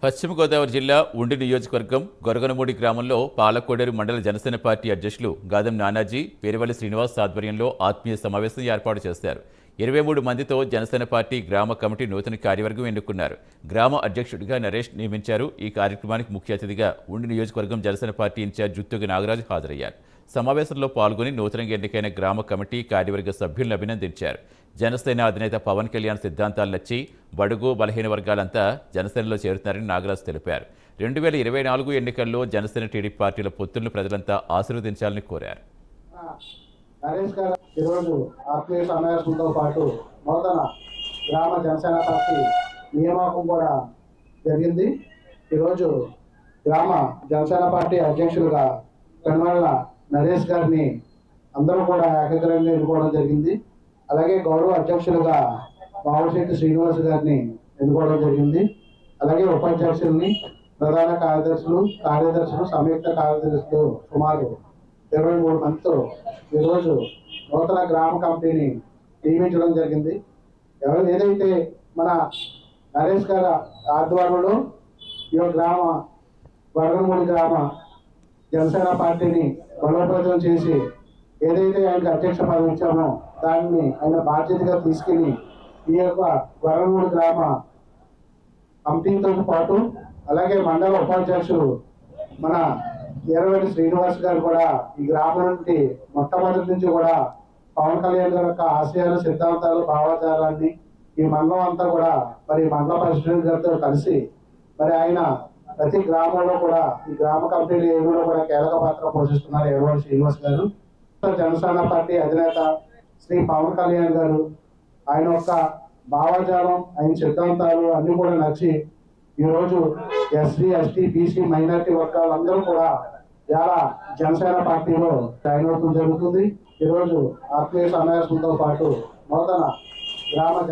పశ్చిమ గోదావరి జిల్లా ఉండి నియోజకవర్గం గొరగనమూడి గ్రామంలో పాలకోడేరు మండల జనసేన పార్టీ అధ్యక్షులు గాదెం నానాజీ, పేరువల్లి శ్రీనివాస్ ఆధ్వర్యంలో ఆత్మీయ సమావేశం ఏర్పాటు చేశారు. 23 మందితో జనసేన పార్టీ గ్రామ కమిటీ నూతన కార్యవర్గం ఎన్నుకున్నారు. గ్రామ అధ్యక్షుడిగా నరేష్ నియమించారు. ఈ కార్యక్రమానికి ముఖ్య అతిథిగా ఉండి నియోజకవర్గం జనసేన పార్టీ ఇన్ఛార్జ్ జుత్తుగ నాగరాజు హాజరయ్యారు. సమావేశంలో పాల్గొని నూతనంగా ఎన్నికైన గ్రామ కమిటీ కార్యవర్గ సభ్యులను అభినందించారు. జనసేన అధినేత పవన్ కళ్యాణ్ సిద్ధాంతాలు నచ్చి బడుగు బలహీన వర్గాలంతా జనసేనలో చేరుతున్నారని నాగరాజు తెలిపారు. 2024 ఎన్నికల్లో జనసేన టీడీపీ పార్టీల పొత్తులను ప్రజలంతా ఆశీర్వదించాలని కోరారు. నరేష్ గారు ఈరోజు ఆత్మీయ సమావేశంతో పాటు నూతన గ్రామ జనసేన పార్టీ నియామకం కూడా జరిగింది. ఈరోజు గ్రామ జనసేన పార్టీ అధ్యక్షులుగా కనుమల నరేష్ గారిని అందరూ కూడా ఏకగ్రంగా ఎన్నుకోవడం జరిగింది. అలాగే గౌరవ అధ్యక్షులుగా బావశెట్టి శ్రీనివాస్ గారిని ఎన్నుకోవడం జరిగింది. అలాగే ఉపాధ్యక్షుల్ని, ప్రధాన కార్యదర్శులు, సంయుక్త కార్యదర్శులు సుమారు 23 మందితో ఈరోజు నూతన గ్రామ కమిటీని నియమించడం జరిగింది. ఏదైతే మన నరేష్ గారి ఆధ్వర్యంలో ఈ గ్రామ గొరగనమూడి గ్రామ జనసేన పార్టీని బలోపేతం చేసి ఏదైతే ఆయనకు అధ్యక్ష పదవి ఇచ్చామో దాన్ని ఆయన బాధ్యతగా తీసుకెళ్లి ఈ యొక్క గొరగనమూడి గ్రామ కమిటీతో పాటు అలాగే మండల ఉపాధ్యక్షులు మన పేరువల్లి శ్రీనివాస్ గారు కూడా ఈ గ్రామం నుండి మొట్టమొదటి నుంచి కూడా పవన్ కళ్యాణ్ గారి యొక్క ఆశయాలు, సిద్ధాంతాలు, భావాచారాన్ని ఈ మండలం అంతా కూడా మరి మండల ప్రెసిడెంట్ గారితో కలిసి మరి ఆయన ప్రతి గ్రామంలో కూడా ఈ గ్రామ కమిటీలు కూడా కీలక పాత్ర పోషిస్తున్నారు. పేరువల్లి శ్రీనివాస్ గారు జనసేన పార్టీ అధినేత శ్రీ పవన్ కళ్యాణ్ గారు ఆయన యొక్క భావాచారం, ఆయన సిద్ధాంతాలు అన్ని కూడా నచ్చి ఈరోజు ఎస్సీ, ఎస్టీ, బీసీ, మైనార్టీ వర్గాలందరూ కూడా చాలా జనసేన పార్టీలో జాయిన్ అవడం జరుగుతుంది. ఈరోజు ఆత్మీయ సమావేశంతో పాటు నూతన గ్రామ